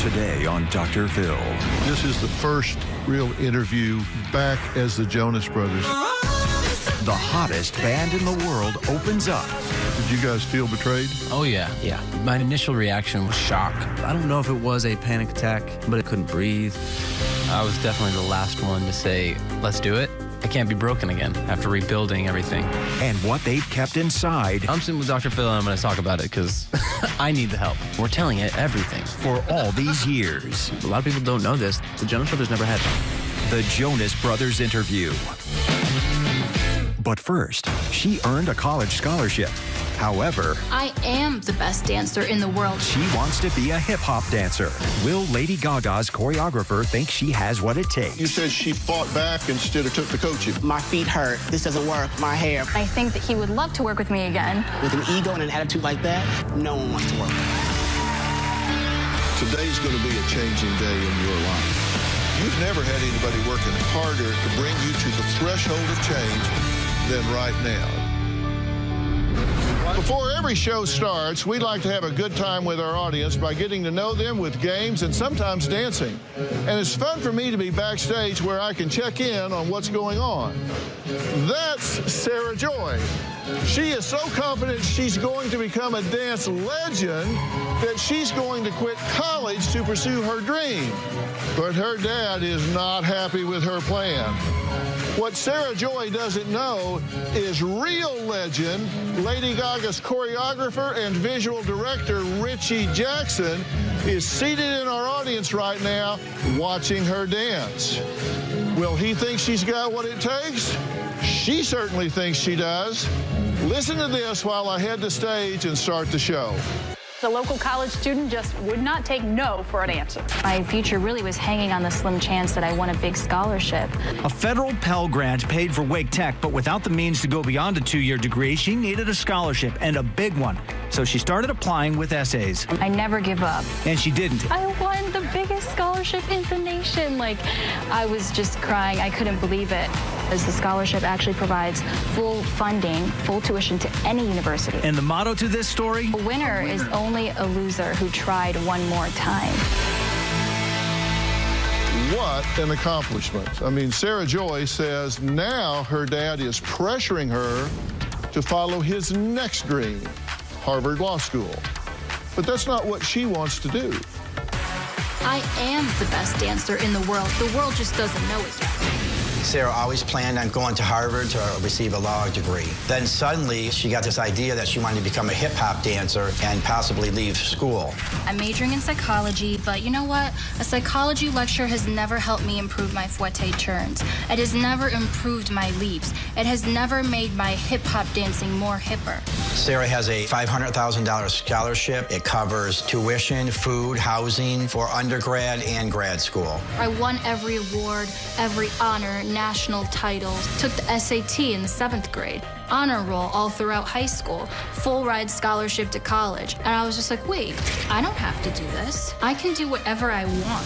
today on Dr. Phil. This is the first real interview back as the Jonas Brothers. The hottest band in the world opens up. Did you guys feel betrayed? Oh, yeah. My initial reaction was shock. I don't know if it was a panic attack, but I couldn't breathe. I was definitely the last one to say, let's do it. I can't be broken again after rebuilding everything. And what they've kept inside. I'm sitting with Dr. Phil and I'm going to talk about it because I need the help. We're telling it everything. For all these years. A lot of people don't know this. The Jonas Brothers never had the Jonas Brothers interview. But first, she earned a college scholarship. However, I am the best dancer in the world. She wants to be a hip-hop dancer. Will Lady Gaga's choreographer think she has what it takes? You said she fought back instead of took the coaching. My feet hurt. This doesn't work. My hair. I think that he would love to work with me again. With an ego and an attitude like that, no one wants to work. Today's going to be a changing day in your life. You've never had anybody working harder to bring you to the threshold of change than right now. Before every show starts, we like to have a good time with our audience by getting to know them with games and sometimes dancing. And it's fun for me to be backstage where I can check in on what's going on. That's Sarah Joy. She is so confident she's going to become a dance legend that she's going to quit college to pursue her dream. But her dad is not happy with her plan. What Sarah Joy doesn't know is real legend, Lady Gaga's choreographer and visual director, Richie Jackson, is seated in our audience right now watching her dance. Will he think she's got what it takes? She certainly thinks she does. Listen to this while I head to stage and start the show. The local college student just would not take no for an answer. My future really was hanging on the slim chance that I won a big scholarship. A federal Pell Grant paid for Wake Tech, but without the means to go beyond a 2-year degree, she needed a scholarship, and a big one. So she started applying with essays. I never give up. And she didn't. I won the biggest scholarship in the nation. I was just crying. I couldn't believe it. As the scholarship actually provides full funding, full tuition to any university. And the motto to this story? A winner is only a loser who tried one more time. What an accomplishment. I mean, Sarah Joy says now her dad is pressuring her to follow his next dream, Harvard Law School. But that's not what she wants to do. I am the best dancer in the world. The world just doesn't know it yet. Sarah always planned on going to Harvard to receive a law degree. Then suddenly she got this idea that she wanted to become a hip-hop dancer and possibly leave school. I'm majoring in psychology, but you know what? A psychology lecture has never helped me improve my fouette turns. It has never improved my leaps. It has never made my hip-hop dancing more hipper. Sarah has a $500,000 scholarship. It covers tuition, food, housing for undergrad and grad school. I won every award, every honor, national titles, took the SAT in the 7th grade, honor roll all throughout high school, full ride scholarship to college. And I was just like, wait, I don't have to do this. I can do whatever I want.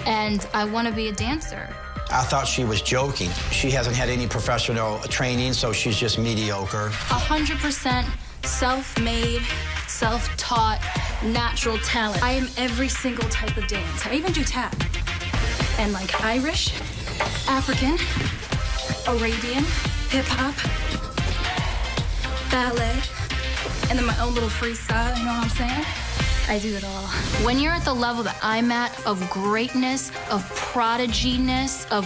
And I want to be a dancer. I thought she was joking. She hasn't had any professional training, so she's just mediocre. 100% self-made, self-taught, natural talent. I am every single type of dance. I even do tap. And Irish, African, Arabian, hip-hop, ballet, and then my own little freestyle, you know what I'm saying? I do it all. When you're at the level that I'm at, of greatness, of prodigyness, of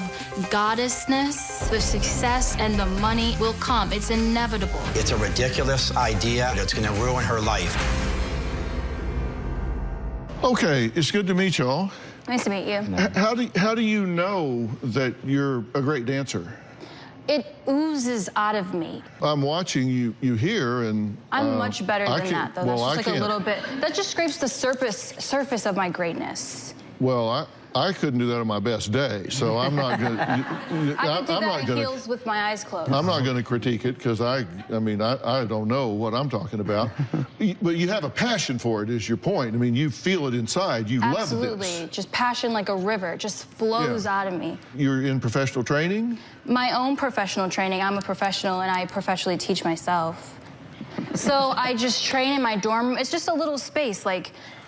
goddessness, the success and the money will come. It's inevitable. It's a ridiculous idea that's going to ruin her life. Okay, it's good to meet y'all. Nice to meet you. How do you know that you're a great dancer? It oozes out of me. I'm watching you here, and I'm much better than that, though. Well, That's just a little bit. That just scrapes the surface of my greatness. Well, I couldn't do that on my best day, so I'm not going to. I could do that in heels with my eyes closed. I'm not going to critique it because I don't know what I'm talking about. But you have a passion for it, is your point. I mean, you feel it inside. You love this. Absolutely, just passion like a river. It just flows out of me. You're in professional training? My own professional training. I'm a professional, and I professionally teach myself. So I just train in my dorm room. It's just a little space,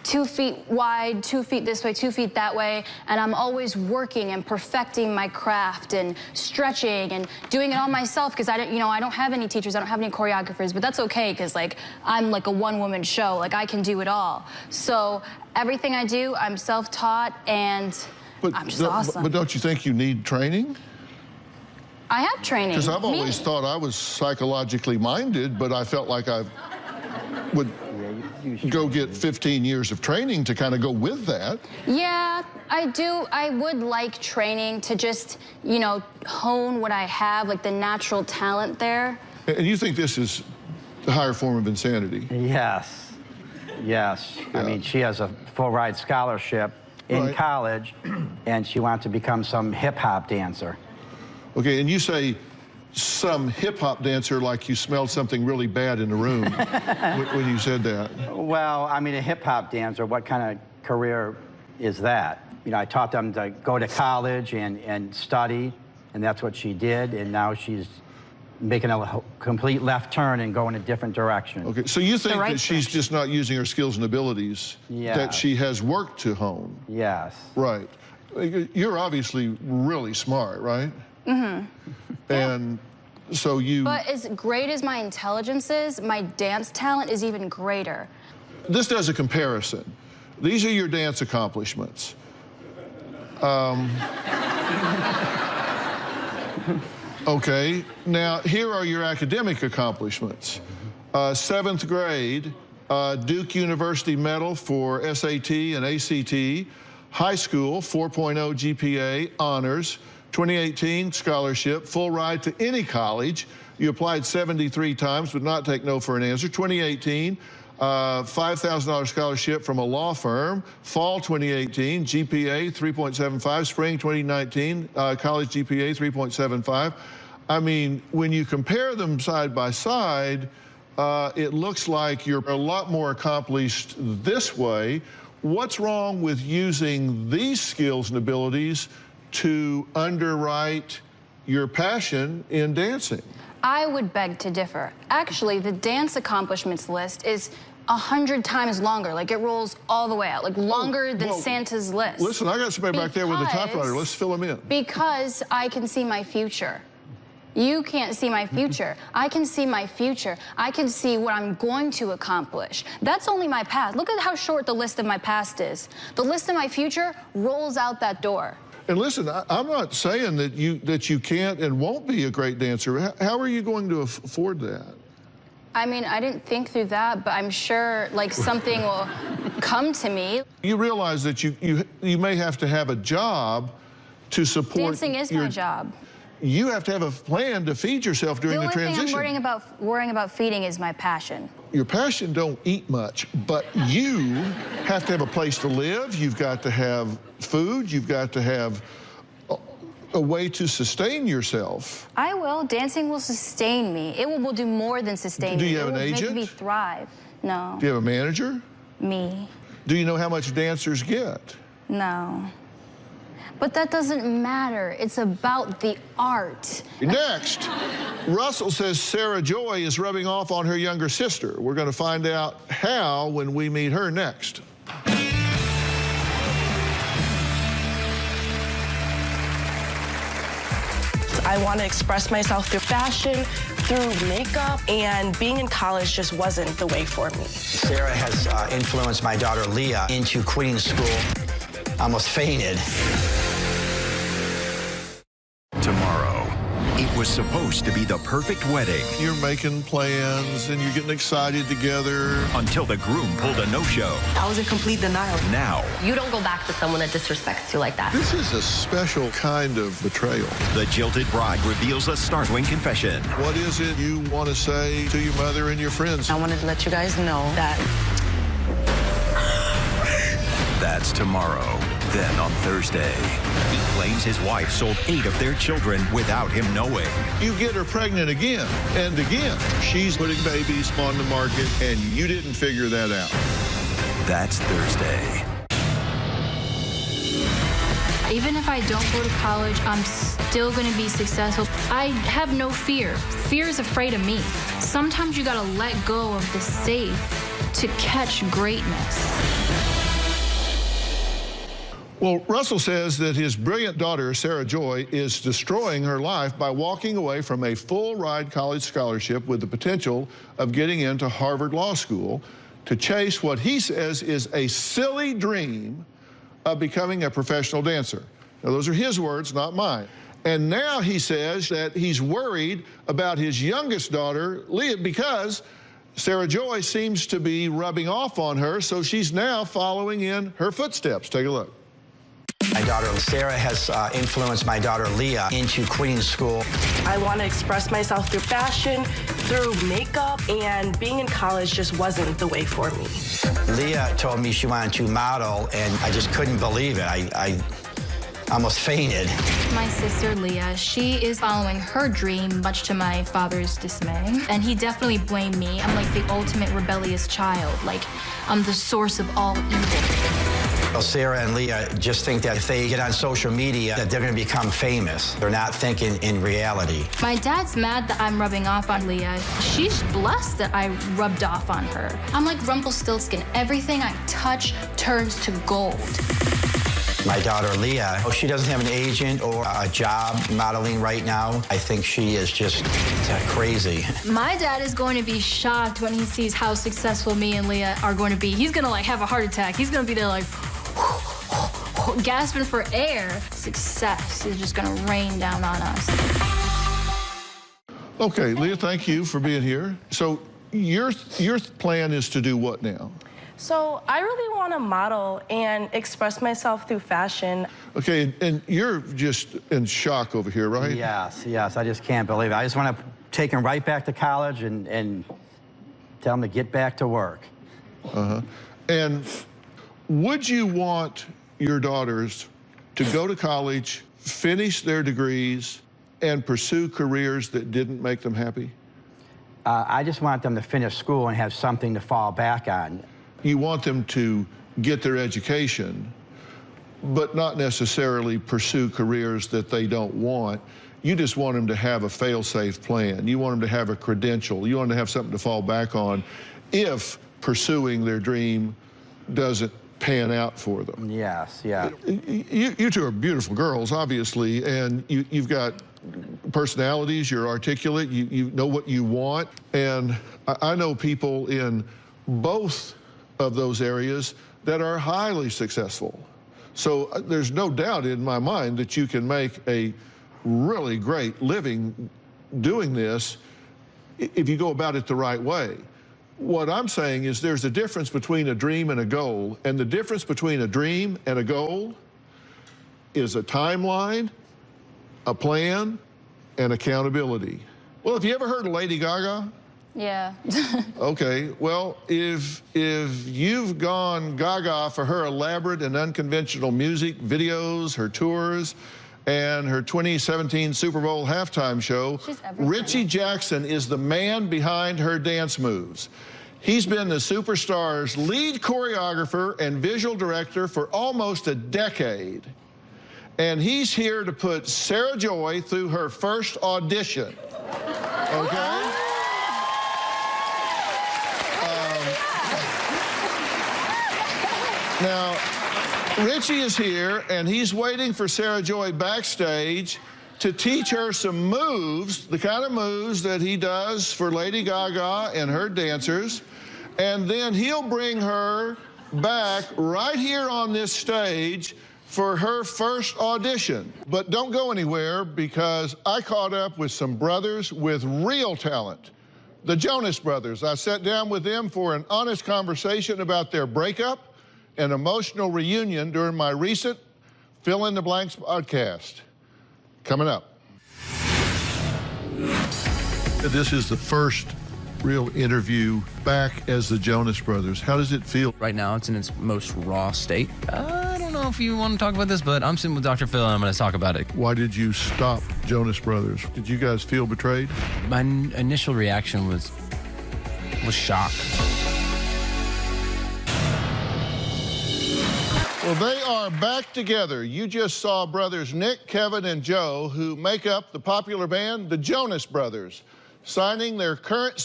2 feet wide, 2 feet this way, 2 feet that way, and I'm always working and perfecting my craft and stretching and doing it all myself because I don't have any teachers, I don't have any choreographers, but that's okay because like I'm like a one-woman show, like I can do it all. So everything I do, I'm self-taught and I'm just awesome. But don't you think you need training? I have training. Because I've always thought I was psychologically minded, but I felt like I would go get 15 years of training to kind of go with that. Yeah, I do. I would like training to just, you know, hone what I have, like the natural talent there. And you think this is the higher form of insanity? Yes. Yes. Yeah. I mean, she has a full ride scholarship in college, and she wants to become some hip-hop dancer. Okay, and you say some hip-hop dancer like you smelled something really bad in the room when you said that. Well, I mean, a hip-hop dancer, what kind of career is that? You know, I taught them to go to college and study, and that's what she did, and now she's making a complete left turn and going a different direction. Okay, so you think that she's just not using her skills and abilities that she has work to hone? Yes. Right. You're obviously really smart, right? Mm-hmm. And so you... But as great as my intelligence is, my dance talent is even greater. This does a comparison. These are your dance accomplishments. Okay, now here are your academic accomplishments. 7th grade, Duke University medal for SAT and ACT. High school, 4.0 GPA, honors. 2018 scholarship, full ride to any college. You applied 73 times, would not take no for an answer. 2018, $5,000 scholarship from a law firm. Fall 2018, GPA 3.75. Spring 2019, college GPA 3.75. I mean, when you compare them side by side, it looks like you're a lot more accomplished this way. What's wrong with using these skills and abilities to underwrite your passion in dancing? I would beg to differ. Actually, the dance accomplishments list is 100 times longer. Like, it rolls all the way out, like longer than Santa's list. Listen, I got somebody back there with a typewriter. Let's fill them in. Because I can see my future. You can't see my future. I can see my future. I can see what I'm going to accomplish. That's only my past. Look at how short the list of my past is. The list of my future rolls out that door. And listen, I'm not saying that you can't and won't be a great dancer. How are you going to afford that? I mean, I didn't think through that, but I'm sure like something will come to me. You realize that you may have to have a job to support. Dancing is my job. You have to have a plan to feed yourself during the transition. The only thing I'm worrying about feeding is my passion. Your passion don't eat much, but you have to have a place to live. You've got to have food. You've got to have a way to sustain yourself. I will. Dancing will sustain me. It will do more than sustain me. Do you have an agent? It will make me thrive. No. Do you have a manager? Me. Do you know how much dancers get? No. But that doesn't matter. It's about the art. Next, Russell says Sarah Joy is rubbing off on her younger sister. We're going to find out how when we meet her next. I want to express myself through fashion, through makeup, and being in college just wasn't the way for me. Sarah has influenced my daughter Leah into quitting school. Almost fainted. Tomorrow, it was supposed to be the perfect wedding. You're making plans and you're getting excited together. Until the groom pulled a no-show. I was in complete denial. Now. You don't go back to someone that disrespects you like that. This is a special kind of betrayal. The jilted bride reveals a startling confession. What is it you want to say to your mother and your friends? I wanted to let you guys know that. That's tomorrow. Then on Thursday, he claims his wife sold 8 of their children without him knowing. You get her pregnant again and again. She's putting babies on the market, and you didn't figure that out. That's Thursday. Even if I don't go to college, I'm still going to be successful. I have no fear. Fear is afraid of me. Sometimes you got to let go of the safe to catch greatness. Well, Russell says that his brilliant daughter, Sarah Joy, is destroying her life by walking away from a full-ride college scholarship with the potential of getting into Harvard Law School to chase what he says is a silly dream of becoming a professional dancer. Now, those are his words, not mine. And now he says that he's worried about his youngest daughter, Leah, because Sarah Joy seems to be rubbing off on her, so she's now following in her footsteps. Take a look. My daughter Sarah has influenced my daughter Leah into quitting school. I want to express myself through fashion, through makeup, and being in college just wasn't the way for me. Leah told me she wanted to model, and I just couldn't believe it. I almost fainted. My sister Leah, she is following her dream, much to my father's dismay. And he definitely blamed me. I'm like the ultimate rebellious child. Like, I'm the source of all evil. Well, Sarah and Leah just think that if they get on social media, that they're going to become famous. They're not thinking in reality. My dad's mad that I'm rubbing off on Leah. She's blessed that I rubbed off on her. I'm like Rumpelstiltskin. Everything I touch turns to gold. My daughter Leah, she doesn't have an agent or a job modeling right now. I think she is just crazy. My dad is going to be shocked when he sees how successful me and Leah are going to be. He's going to like have a heart attack. He's going to be there like gasping for air. Success is just going to rain down on us. Okay, Leah, thank you for being here. So your plan is to do what now? So I really want to model and express myself through fashion. Okay, and you're just in shock over here, right? Yes, I just can't believe it. I just want to take him right back to college and tell him to get back to work. Uh-huh. And would you want your daughters to go to college, finish their degrees, and pursue careers that didn't make them happy? I just want them to finish school and have something to fall back on. You want them to get their education, but not necessarily pursue careers that they don't want. You just want them to have a fail-safe plan. You want them to have a credential. You want them to have something to fall back on if pursuing their dream doesn't pan out for them. Yes, yeah. You two are beautiful girls, obviously, and you've got personalities, you're articulate, you know what you want, and I know people in both of those areas that are highly successful. So there's no doubt in my mind that you can make a really great living doing this if you go about it the right way. What I'm saying is there's a difference between a dream and a goal, and the difference between a dream and a goal is a timeline, a plan, and accountability. Well, have you ever heard of Lady Gaga? Yeah. Okay, well, if you've gone gaga for her elaborate and unconventional music videos, her tours, and her 2017 Super Bowl halftime show, Richie Jackson is the man behind her dance moves. He's been the superstar's lead choreographer and visual director for almost a decade. And he's here to put Sarah Joy through her first audition, okay? Now, Richie is here, and he's waiting for Sarah Joy backstage to teach her some moves, the kind of moves that he does for Lady Gaga and her dancers, and then he'll bring her back right here on this stage for her first audition. But don't go anywhere, because I caught up with some brothers with real talent, the Jonas Brothers. I sat down with them for an honest conversation about their breakup, an emotional reunion during my recent Fill in the Blanks podcast. Coming up. This is the first real interview back as the Jonas Brothers. How does it feel? Right now, it's in its most raw state. I don't know if you want to talk about this, but I'm sitting with Dr. Phil, and I'm going to talk about it. Why did you stop Jonas Brothers? Did you guys feel betrayed? My initial reaction was shock. Well, they are back together. You just saw brothers Nick, Kevin, and Joe, who make up the popular band, the Jonas Brothers, singing their current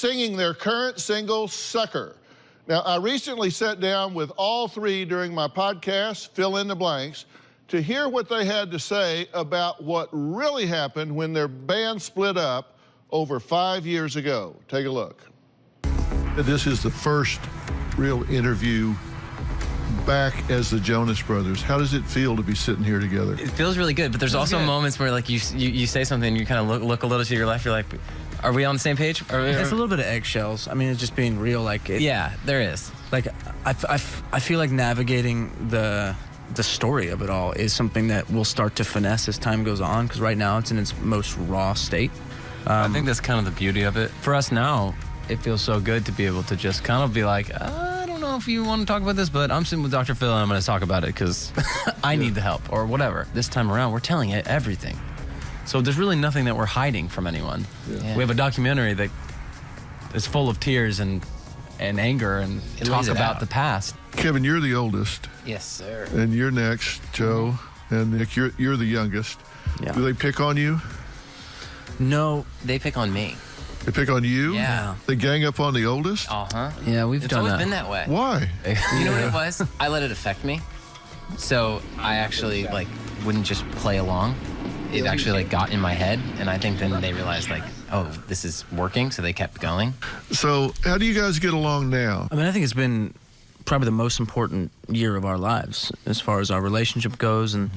single, Sucker. Now, I recently sat down with all three during my podcast, Fill in the Blanks, to hear what they had to say about what really happened when their band split up over 5 years ago. Take a look. This is the first real interview back as the Jonas Brothers. How does it feel to be sitting here together? It feels really good, but there's also moments where like you say something and you kind of look a little to your left, you're like, are we on the same page? It's a little bit of eggshells. I mean, it's just being real. Yeah, there is. Like, I feel like navigating the story of it all is something that we'll start to finesse as time goes on, because right now it's in its most raw state. I think that's kind of the beauty of it. For us now, it feels so good to be able to just kind of be like, I don't know if you want to talk about this, but I'm sitting with Dr. Phil and I'm going to talk about it because I need the help or whatever. This time around, we're telling it everything. So there's really nothing that we're hiding from anyone. Yeah. We have a documentary that is full of tears and anger and talk about the past. Kevin, you're the oldest. Yes, sir. And you're next, Joe. And Nick, you're the youngest. Yeah. Do they pick on you? No, they pick on me. They pick on you? Yeah. They gang up on the oldest? Uh-huh. Yeah, It's always been that way. Why? You know what it was? I let it affect me. So I actually wouldn't just play along. It actually got in my head, and I think then they realized oh, this is working, so they kept going. So how do you guys get along now? I mean, I think it's been probably the most important year of our lives as far as our relationship goes, and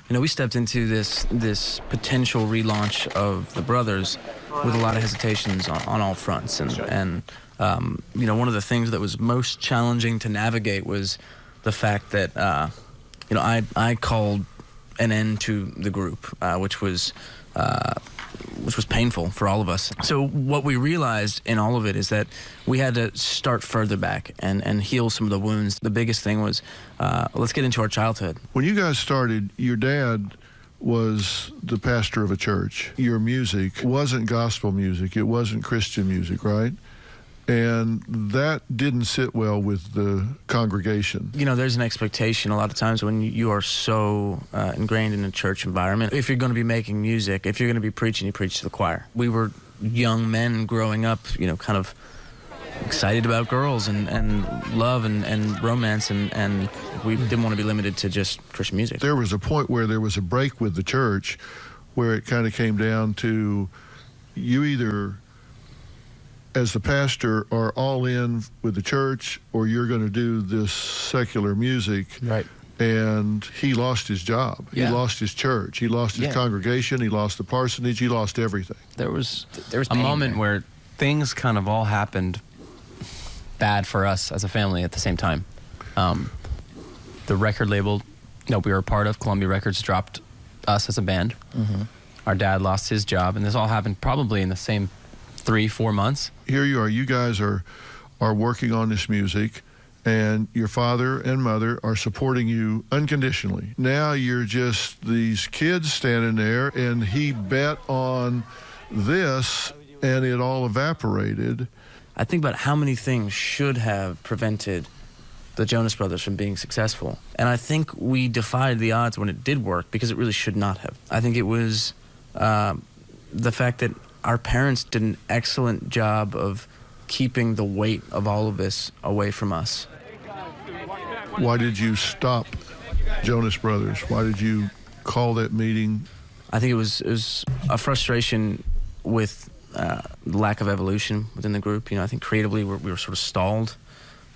we stepped into this potential relaunch of the brothers with a lot of hesitations on all fronts, and one of the things that was most challenging to navigate was the fact that I called an end to the group, which was painful for all of us. So what we realized in all of it is that we had to start further back and heal some of the wounds. The biggest thing was, let's get into our childhood. When you guys started, your dad was the pastor of a church. Your music wasn't gospel music. It wasn't Christian music, right? And that didn't sit well with the congregation. There's an expectation a lot of times when you are so ingrained in a church environment. If you're going to be making music, if you're going to be preaching, you preach to the choir. We were young men growing up, kind of excited about girls and love and romance, and we didn't want to be limited to just Christian music. There was a point where there was a break with the church where it kind of came down to you either, as the pastor, are all in with the church, or you're going to do this secular music. Right. And he lost his job. Yeah. He lost his church. He lost his congregation. He lost the parsonage. He lost everything. There was a moment where things kind of all happened bad for us as a family at the same time. The record label that we were a part of, Columbia Records, dropped us as a band. Our dad lost his job, and this all happened probably in the same 3-4 months. Here you are. You guys are working on this music, and your father and mother are supporting you unconditionally. Now you're just these kids standing there, and he bet on this, and it all evaporated. I think about how many things should have prevented the Jonas Brothers from being successful. And I think we defied the odds when it did work, because it really should not have. I think it was the fact that our parents did an excellent job of keeping the weight of all of this away from us. Why did you stop Jonas Brothers? Why did you call that meeting? I think it was a frustration with the lack of evolution within the group. I think creatively we were sort of stalled,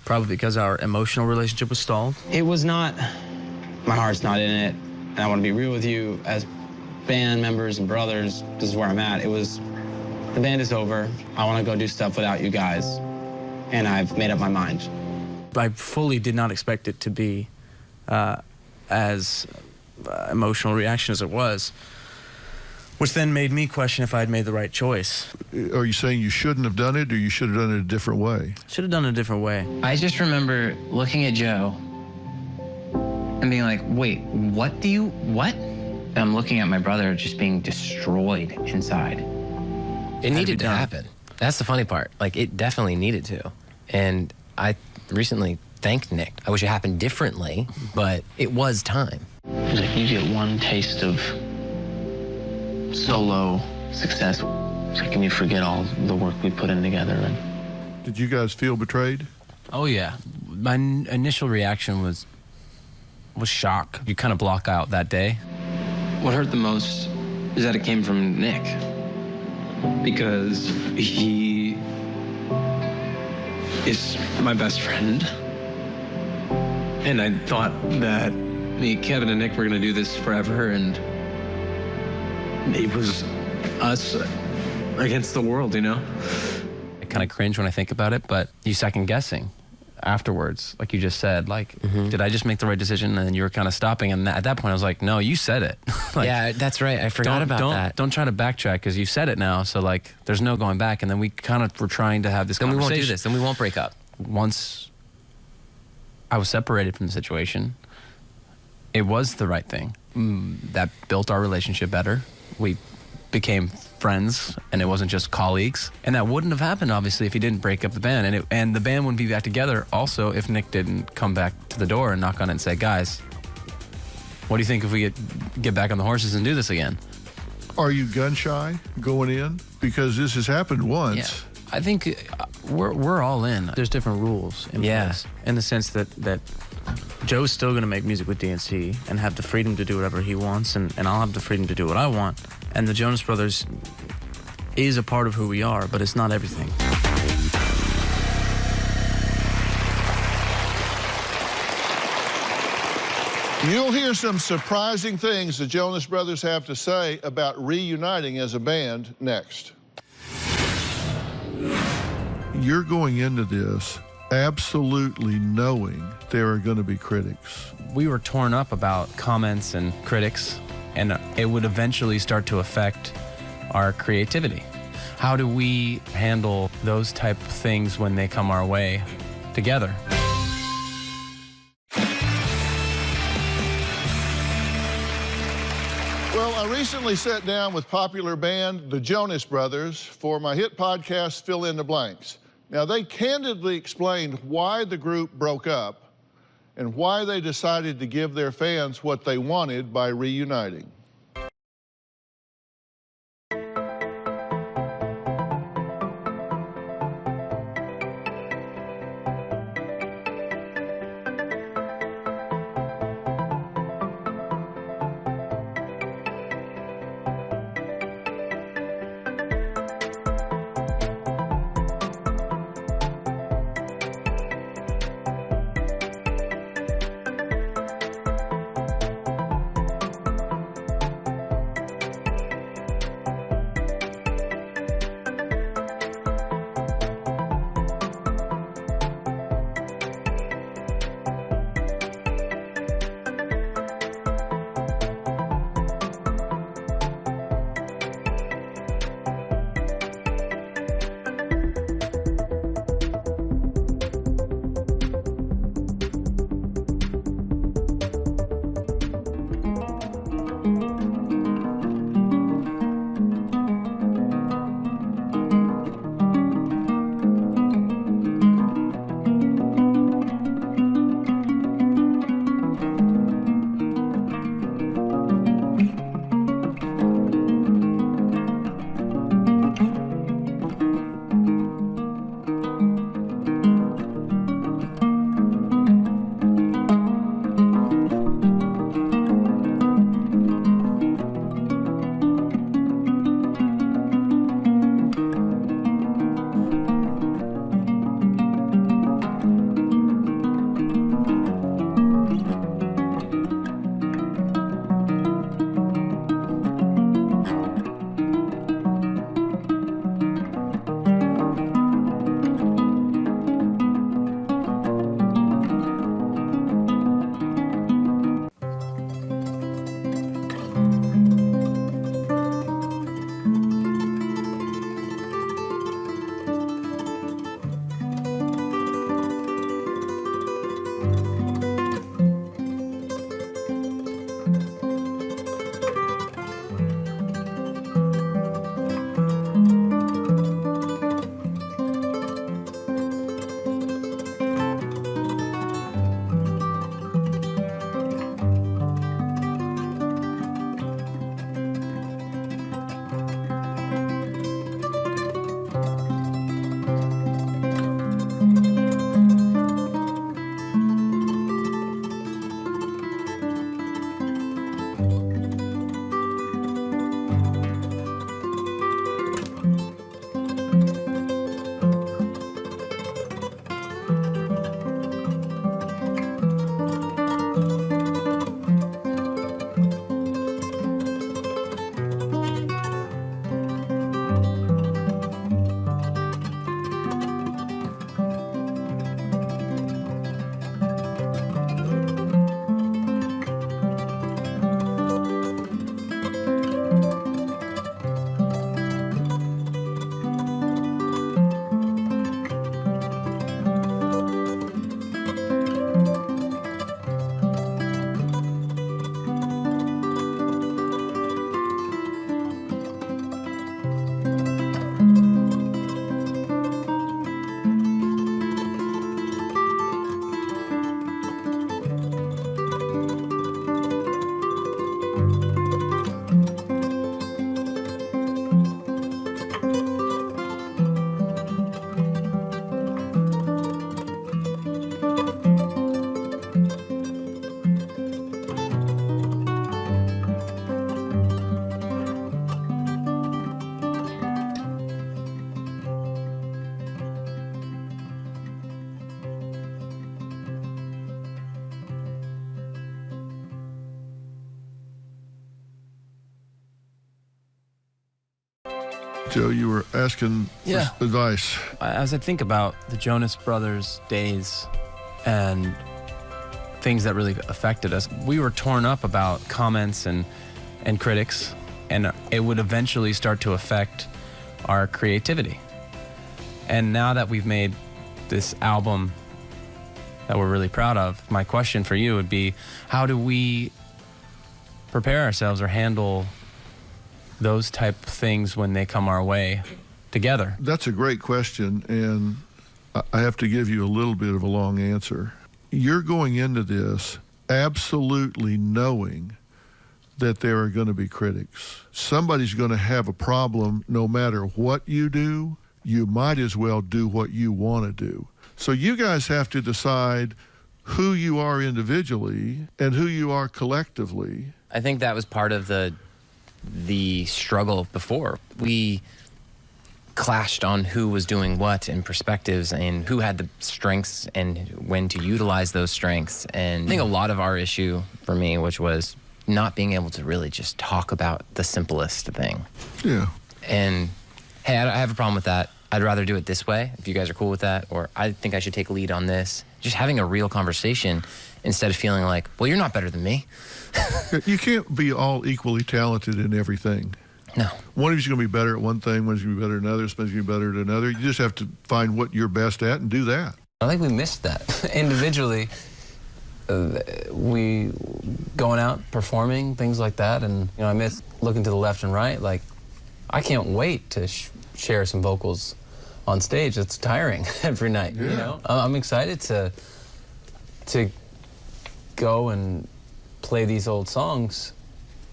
probably because our emotional relationship was stalled. It was not, my heart's not in it, and I want to be real with you, as band members and brothers, this is where I'm at. It was, the band is over. I want to go do stuff without you guys, and I've made up my mind. I fully did not expect it to be as emotional reaction as it was, which then made me question if I'd made the right choice. Are you saying you shouldn't have done it, or you should have done it a different way? Should have done it a different way. I just remember looking at Joe and being like, wait, what? And I'm looking at my brother just being destroyed inside. It needed to happen. That's the funny part. It definitely needed to. And I recently thanked Nick. I wish it happened differently, but it was time. It's like you get one taste of solo success. It's like, can you forget all the work we put in together? Did you guys feel betrayed? Oh, yeah. My initial reaction was shock. You kind of block out that day. What hurt the most is that it came from Nick. Because he is my best friend. And I thought that me, Kevin, and Nick were going to do this forever, and it was us against the world, you know? I kind of cringe when I think about it, but you second guessing afterwards, like you just said, like, did I just make the right decision? And then you were kind of stopping, and at that point I was like, no, you said it. Like, yeah, that's right. I forgot about that. Don't try to backtrack, because you said it now, so like there's no going back. And then we kind of were trying to have this conversation. Then we won't do this. Then we won't break up. Once I was separated from the situation, it was the right thing. That built our relationship better. We became friends, and it wasn't just colleagues. And that wouldn't have happened, obviously, if he didn't break up the band. And the band wouldn't be back together also if Nick didn't come back to the door and knock on it and say, guys, what do you think if we get back on the horses and do this again? Are you gun shy going in? Because this has happened once. Yeah. I think we're all in. There's different rules in place, in the sense that Joe's still going to make music with DNC and have the freedom to do whatever he wants, and I'll have the freedom to do what I want. And the Jonas Brothers is a part of who we are, but it's not everything. You'll hear some surprising things the Jonas Brothers have to say about reuniting as a band next. You're going into this absolutely knowing there are going to be critics. We were torn up about comments and critics, and it would eventually start to affect our creativity. How do we handle those type of things when they come our way together? Well, I recently sat down with popular band the Jonas Brothers for my hit podcast, Fill in the Blanks. Now, they candidly explained why the group broke up and why they decided to give their fans what they wanted by reuniting. Joe, you were asking for advice. As I think about the Jonas Brothers days and things that really affected us, we were torn up about comments and critics, and it would eventually start to affect our creativity. And now that we've made this album that we're really proud of, my question for you would be, how do we prepare ourselves or handle those type of things when they come our way together? That's a great question, and I have to give you a little bit of a long answer. You're going into this absolutely knowing that there are going to be critics. Somebody's going to have a problem no matter what you do. You might as well do what you want to do. So you guys have to decide who you are individually and who you are collectively. I think that was part of the struggle before. We clashed on who was doing what and perspectives and who had the strengths and when to utilize those strengths. And I think a lot of our issue for me, which was not being able to really just talk about the simplest thing. Yeah. And hey, I have a problem with that. I'd rather do it this way, if you guys are cool with that, or I think I should take a lead on this. Just having a real conversation instead of feeling like, well, you're not better than me. You can't be all equally talented in everything. No. One of you's going to be better at one thing, one's going to be better at another, one's going to be better at another. You just have to find what you're best at and do that. I think we missed that. Individually, we going out, performing, things like that, and I miss looking to the left and right. Like, I can't wait to share some vocals on stage. It's tiring every night, I'm excited to go and play these old songs,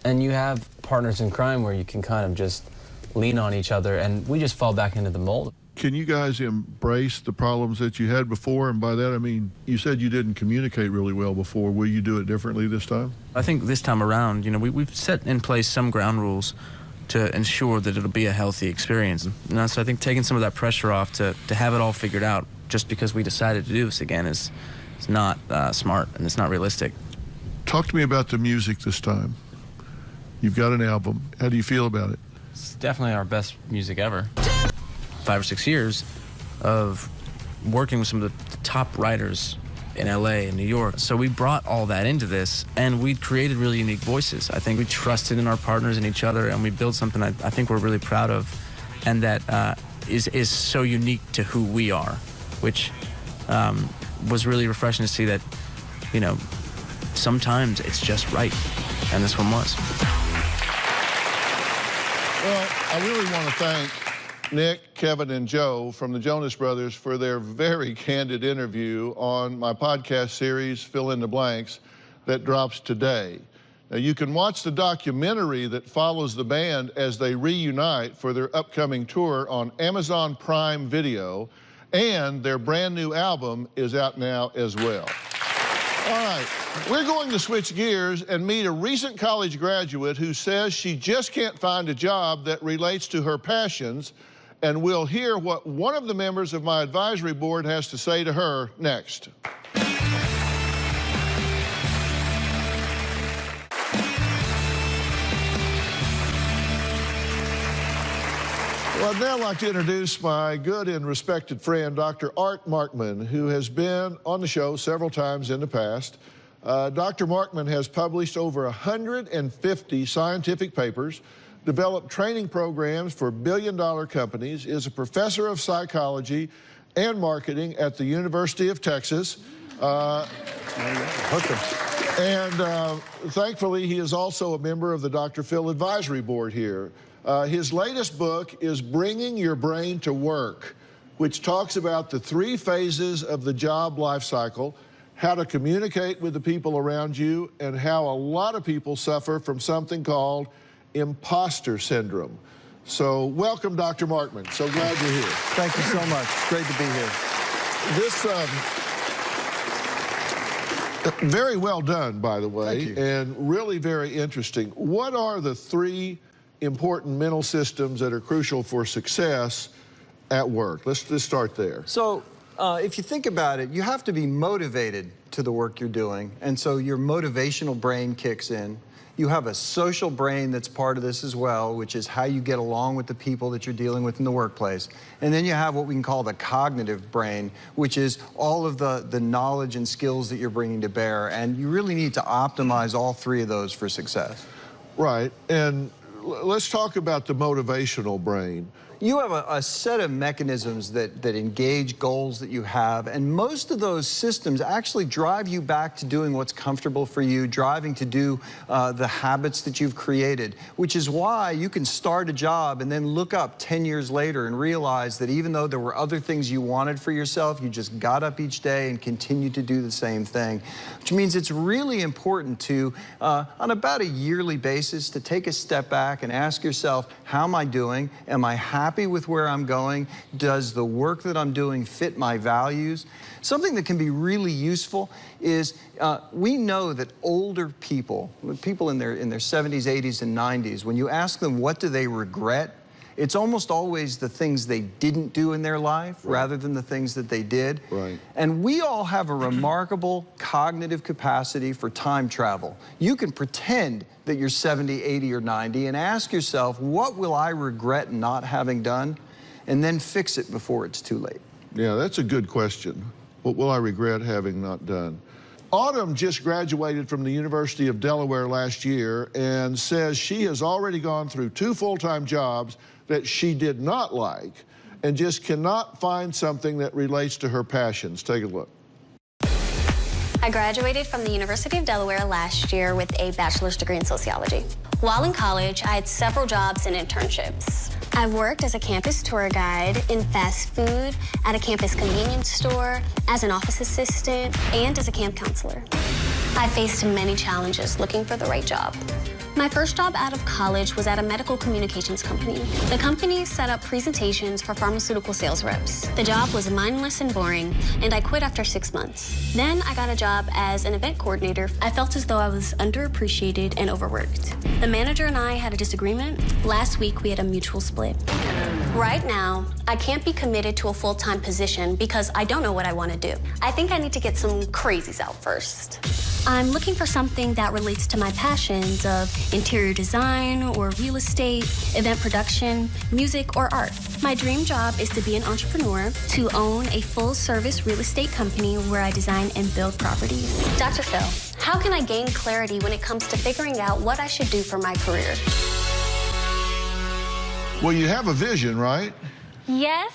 and you have partners in crime where you can kind of just lean on each other, and we just fall back into the mold. Can you guys embrace the problems that you had before? And by that I mean, you said you didn't communicate really well before. Will you do it differently this time? I think this time around, we've set in place some ground rules to ensure that it'll be a healthy experience. So I think taking some of that pressure off to have it all figured out just because we decided to do this again is not smart, and it's not realistic. Talk to me about the music this time. You've got an album. How do you feel about it? It's definitely our best music ever. 5 or 6 years of working with some of the top writers in LA and New York. So we brought all that into this, and we created really unique voices. I think we trusted in our partners and each other, and we built something I think we're really proud of, and that is so unique to who we are, which was really refreshing to see that, sometimes it's just right, and this one was. Well, I really want to thank Nick, Kevin, and Joe from the Jonas Brothers for their very candid interview on my podcast series, Fill in the Blanks, that drops today. Now, you can watch the documentary that follows the band as they reunite for their upcoming tour on Amazon Prime Video, and their brand new album is out now as well. All right, we're going to switch gears and meet a recent college graduate who says she just can't find a job that relates to her passions, and we'll hear what one of the members of my advisory board has to say to her next. Well, I'd now like to introduce my good and respected friend, Dr. Art Markman, who has been on the show several times in the past. Dr. Markman has published over 150 scientific papers, developed training programs for billion-dollar companies, is a professor of psychology and marketing at the University of Texas. And thankfully, he is also a member of the Dr. Phil Advisory Board here. His latest book is Bringing Your Brain to Work, which talks about the 3 phases of the job life cycle, how to communicate with the people around you, and how a lot of people suffer from something called imposter syndrome. So welcome, Dr. Markman. So glad you're here. Thank you so much. It's great to be here. This, very well done, by the way, and really very interesting. What are the 3 important mental systems that are crucial for success at work? Let's start there. So if you think about it, you have to be motivated to the work you're doing, and so your motivational brain kicks in. You have a social brain that's part of this as well, which is how you get along with the people that you're dealing with in the workplace. And then you have what we can call the cognitive brain, which is all of the knowledge and skills that you're bringing to bear. And you really need to optimize all three of those for success. Right. And let's talk about the motivational brain. You have a set of mechanisms that engage goals that you have, and most of those systems actually drive you back to doing what's comfortable for you, driving to do the habits that you've created, which is why you can start a job and then look up 10 years later and realize that even though there were other things you wanted for yourself, you just got up each day and continued to do the same thing, which means it's really important to, on about a yearly basis, to take a step back and ask yourself, how am I doing? Am I happy with where I'm going? Does the work that I'm doing fit my values? Something that can be really useful is we know that older people in their 70s, 80s, and 90s, when you ask them what do they regret, it's almost always the things they didn't do in their life rather than the things that they did. Right. And we all have a remarkable cognitive capacity for time travel. You can pretend that you're 70, 80, or 90 and ask yourself, what will I regret not having done? And then fix it before it's too late. Yeah, that's a good question. What will I regret having not done? Autumn just graduated from the University of Delaware last year and says she has already gone through 2 full-time jobs that she did not like and just cannot find something that relates to her passions. Take a look. I graduated from the University of Delaware last year with a bachelor's degree in sociology. While in college, I had several jobs and internships. I've worked as a campus tour guide, in fast food, at a campus convenience store, as an office assistant, and as a camp counselor. I faced many challenges looking for the right job. My first job out of college was at a medical communications company. The company set up presentations for pharmaceutical sales reps. The job was mindless and boring, and I quit after 6 months. Then I got a job as an event coordinator. I felt as though I was underappreciated and overworked. The manager and I had a disagreement. Last week, we had a mutual split. Right now, I can't be committed to a full-time position because I don't know what I want to do. I think I need to get some crazies out first. I'm looking for something that relates to my passions of interior design or real estate, event production, music, or art. My dream job is to be an entrepreneur, to own a full-service real estate company where I design and build properties. Dr. Phil, how can I gain clarity when it comes to figuring out what I should do for my career? Well, you have a vision, right? Yes.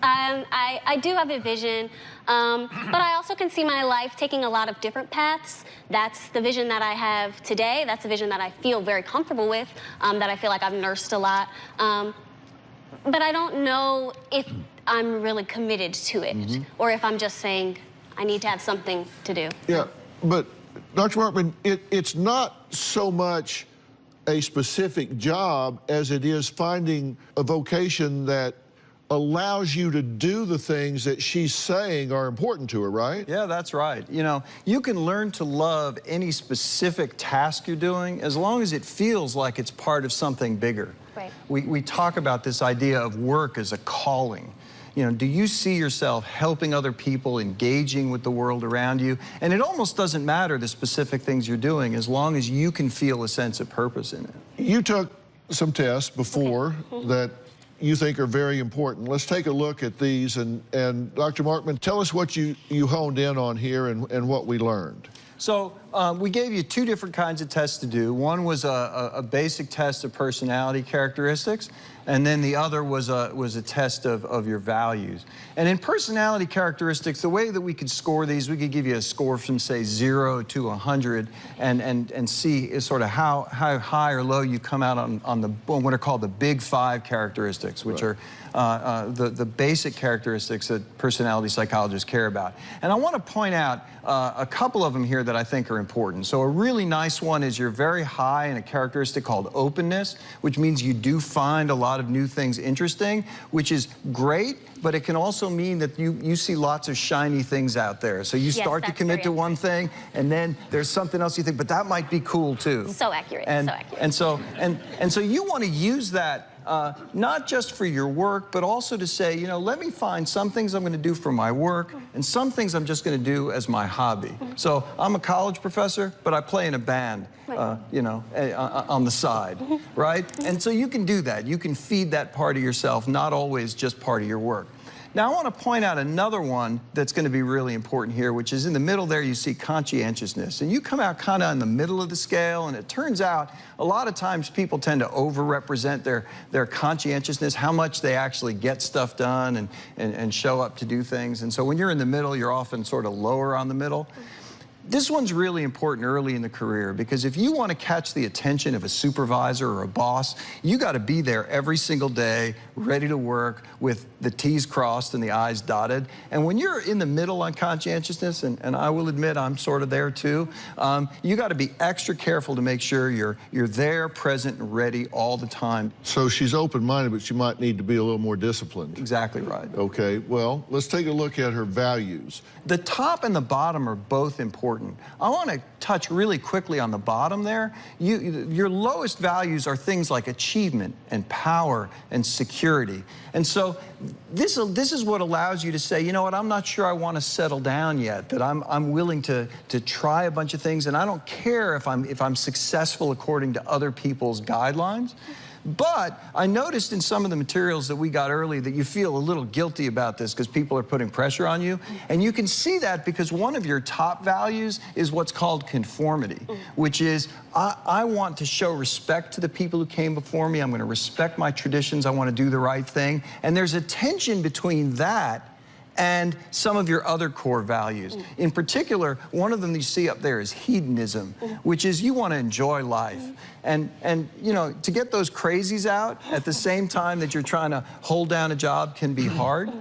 I do have a vision, but I also can see my life taking a lot of different paths. That's the vision that I have today. That's the vision that I feel very comfortable with, that I feel like I've nursed a lot. But I don't know if I'm really committed to it, or if I'm just saying I need to have something to do. Yeah, but Dr. Markman, it's not so much a specific job as it is finding a vocation that allows you to do the things that she's saying are important to her, right? Yeah, that's right. You know, you can learn to love any specific task you're doing as long as it feels like it's part of something bigger. Right. We talk about this idea of work as a calling. You know, do you see yourself helping other people, engaging with the world around you? And it almost doesn't matter the specific things you're doing as long as you can feel a sense of purpose in it. You took some tests before that you think are very important. Let's take a look at these, and Dr. Markman, tell us what you honed in on here and what we learned. So we gave you 2 different kinds of tests to do. One was a basic test of personality characteristics, and then the other was a test of your values. And in personality characteristics, the way that we could score these, we could give you a score from, say, 0 to 100 and see sort of how high or low you come out on what are called the big 5 characteristics, which are the basic characteristics that personality psychologists care about. And I want to point out a couple of them here that I think are important. So a really nice one is you're very high in a characteristic called openness, which means you do find a lot of new things interesting, which is great, but it can also mean that you see lots of shiny things out there. So you start to commit to one thing, and then there's something else you think, but that might be cool too. So accurate, and, so accurate. And so you want to use that not just for your work, but also to say, you know, let me find some things I'm going to do for my work and some things I'm just going to do as my hobby. So I'm a college professor, but I play in a band, you know, on the side, right? And so you can do that. You can feed that part of yourself, not always just part of your work. Now, I want to point out another one that's going to be really important here, which is in the middle there, you see conscientiousness. And you come out kind of in the middle of the scale, and it turns out a lot of times people tend to over-represent their conscientiousness, how much they actually get stuff done and show up to do things. And so when you're in the middle, you're often sort of lower on the middle. This one's really important early in the career, because if you want to catch the attention of a supervisor or a boss, you got to be there every single day, ready to work with the T's crossed and the I's dotted. And when you're in the middle on conscientiousness, and I will admit I'm sort of there too, you got to be extra careful to make sure you're there, present, and ready all the time. So she's open-minded, but she might need to be a little more disciplined. Exactly right. Okay, well, let's take a look at her values. The top and the bottom are both important. I want to touch really quickly on the bottom there. Your lowest values are things like achievement and power and security. And so this is what allows you to say, you know what, I'm not sure I want to settle down yet, that I'm willing to try a bunch of things, and I don't care if I'm successful according to other people's guidelines. But I noticed in some of the materials that we got early that you feel a little guilty about this because people are putting pressure on you. And you can see that because one of your top values is what's called conformity, which is I want to show respect to the people who came before me. I'm going to respect my traditions. I want to do the right thing. And there's a tension between that and some of your other core values. In particular, one of them you see up there is hedonism, which is you want to enjoy life. And you know, to get those crazies out at the same time that you're trying to hold down a job can be hard.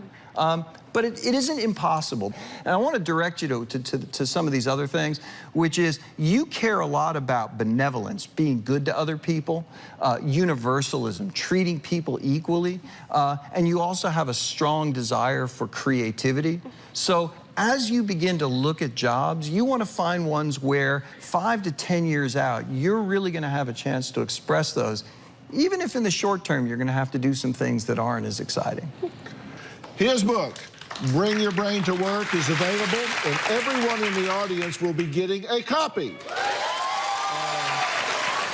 But it isn't impossible. And I want to direct you to some of these other things, which is you care a lot about benevolence, being good to other people, universalism, treating people equally, and you also have a strong desire for creativity. So as you begin to look at jobs, you want to find ones where 5 to 10 years out, you're really going to have a chance to express those, even if in the short term you're going to have to do some things that aren't as exciting. His book, Bring Your Brain to Work, is available, and everyone in the audience will be getting a copy.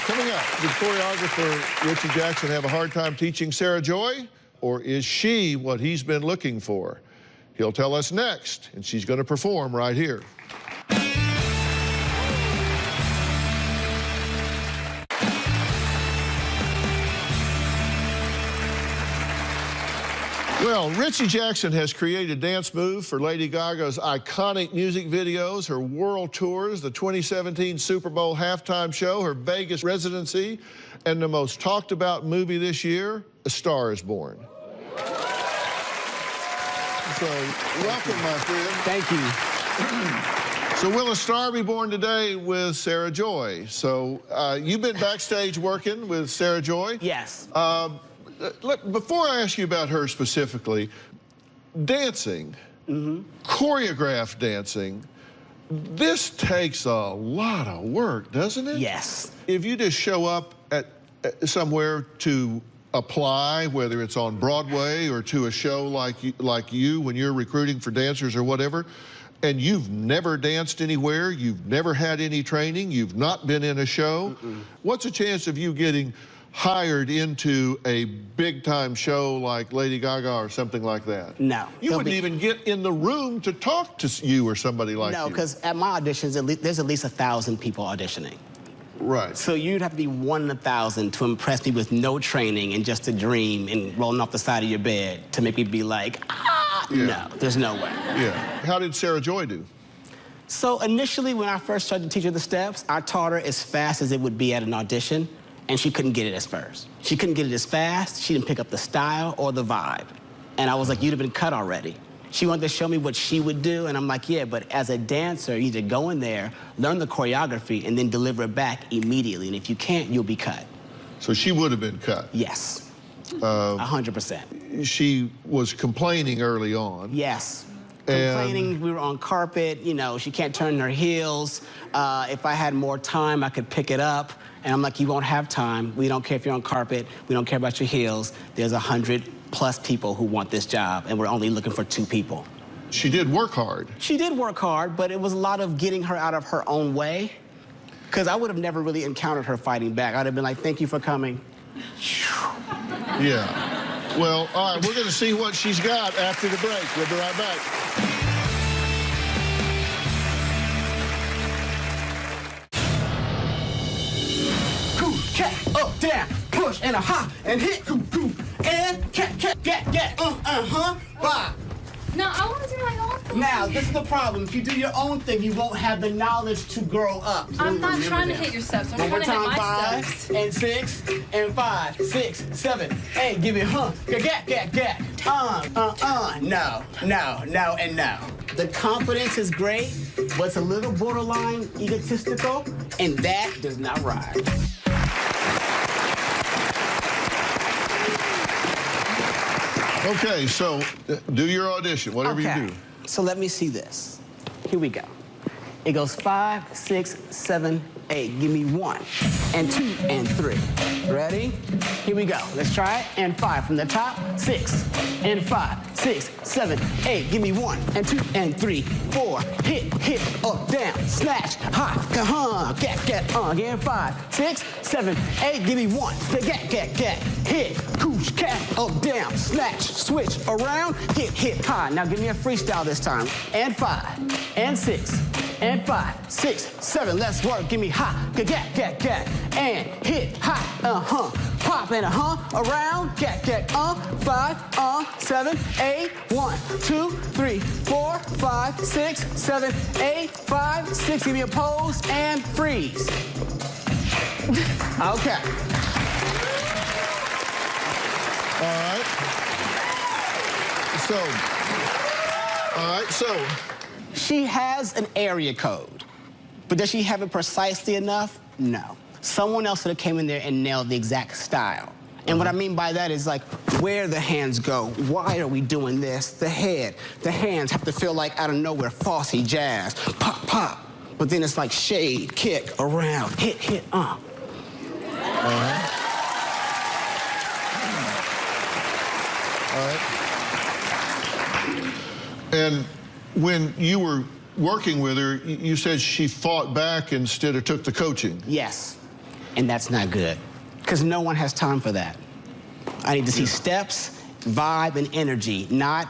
Coming up, did choreographer Richie Jackson have a hard time teaching Sarah Joy, or is she what he's been looking for? He'll tell us next, and she's going to perform right here. Well, Richie Jackson has created dance moves for Lady Gaga's iconic music videos, her world tours, the 2017 Super Bowl halftime show, her Vegas residency, and the most talked about movie this year, A Star is Born. So, welcome, my friend. Thank you. So will a star be born today with Sarah Joy? So you've been backstage working with Sarah Joy? Yes. Before I ask you about her specifically, dancing, choreographed dancing, this takes a lot of work, doesn't it? Yes. If you just show up at somewhere to apply, whether it's on Broadway or to a show like you when you're recruiting for dancers or whatever, and you've never danced anywhere, you've never had any training, you've not been in a show, what's the chance of you getting hired into a big-time show like Lady Gaga or something like that? No. You wouldn't even get in the room to talk to you or somebody like you. No, because at my auditions, there's at least 1,000 people auditioning. Right. So you'd have to be 1 in 1,000 to impress me with no training and just a dream and rolling off the side of your bed to make me be like, no, there's no way. Yeah. How did Sarah Joy do? So initially, when I first started to teach her the steps, I taught her as fast as it would be at an audition, and she couldn't get it as first. She couldn't get it as fast. She didn't pick up the style or the vibe. And I was like, you'd have been cut already. She wanted to show me what she would do, and I'm like, yeah, but as a dancer, you need to go in there, learn the choreography, and then deliver it back immediately. And if you can't, you'll be cut. So she would have been cut? Yes. 100%. She was complaining early on. Yes. Complaining, we were on carpet, you know, she can't turn her heels. If I had more time, I could pick it up. And I'm like, you won't have time. We don't care if you're on carpet. We don't care about your heels. There's 100+ people who want this job, and we're only looking for 2 people. She did work hard. She did work hard, but it was a lot of getting her out of her own way. Because I would have never really encountered her fighting back. I'd have been like, thank you for coming. Yeah. Well, all right, we're going to see what she's got after the break. We'll be right back. Cool, cat, up, down, push, and a hop, and hit, and cat, get, bye. No, I want to do my own thing. Now, this is the problem. If you do your own thing, you won't have the knowledge to grow up. I'm not trying to hit your steps. I'm trying to hit my 5 steps. and 6 and 5, 6, 7, 8. Give it get. No, and no. The confidence is great, but it's a little borderline egotistical, and that does not ride. Okay, so do your audition, whatever you do. So let me see this. Here we go. It goes 5, 6, 7, 8. Give me 1 and 2 and 3. Ready? Here we go. Let's try it. And 5 from the top. 6 and 5, 6, 7, 8. Give me 1 and 2 and 3, 4. Hit, up, down, snatch, hot, get, again. 5, 6, 7, 8. Give me 1. Get, hit, cooch, cat, up, down, snatch, switch, around, hit, high. Now give me a freestyle this time. And 5 and 6 and 5, 6, 7. Let's work. Give me hot, get, and hit, hot, pop and around, get, 5, 7, 8. 1, 2, 3, 4, 5, 6, 7, 8, 5, 6. Give me a pose and freeze. Okay. All right. So. She has an area code, but does she have it precisely enough? No. Someone else would have came in there and nailed the exact style. And what I mean by that is like where the hands go. Why are we doing this? The head, the hands have to feel like out of nowhere, Fosse jazz, pop. But then it's like shade, kick, around, hit, All right. And when you were working with her, you said she fought back instead of took the coaching. Yes, and that's not good, because no one has time for that. I need to see steps, vibe, and energy, not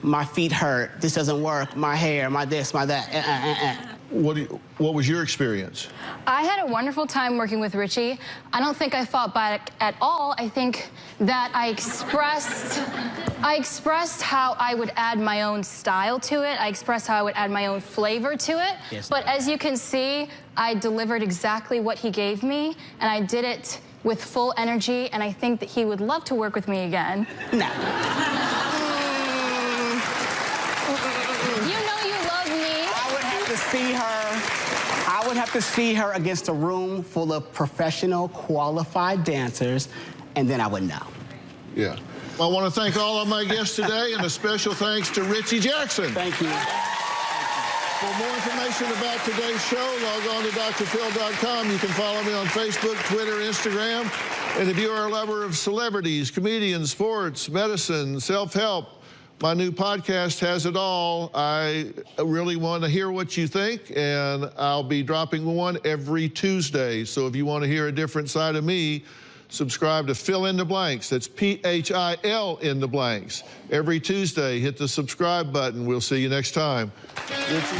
my feet hurt, this doesn't work, my hair, my this, my that. What was your experience? I had a wonderful time working with Richie. I don't think I fought back at all. I think that I expressed how I would add my own style to it. I expressed how I would add my own flavor to it. Yes, but as you can see, I delivered exactly what he gave me, and I did it with full energy, and I think that he would love to work with me again. No. I would have to see her against a room full of professional, qualified dancers, and then I would know. Yeah. I want to thank all of my guests today, and a special thanks to Richie Jackson. Thank you. For more information about today's show, log on to drphil.com. You can follow me on Facebook, Twitter, Instagram. And if you are a lover of celebrities, comedians, sports, medicine, self-help, my new podcast has it all. I really want to hear what you think, and I'll be dropping one every Tuesday. So if you want to hear a different side of me, subscribe to Fill in the Blanks. That's P-H-I-L in the blanks. Every Tuesday, hit the subscribe button. We'll see you next time. Richie?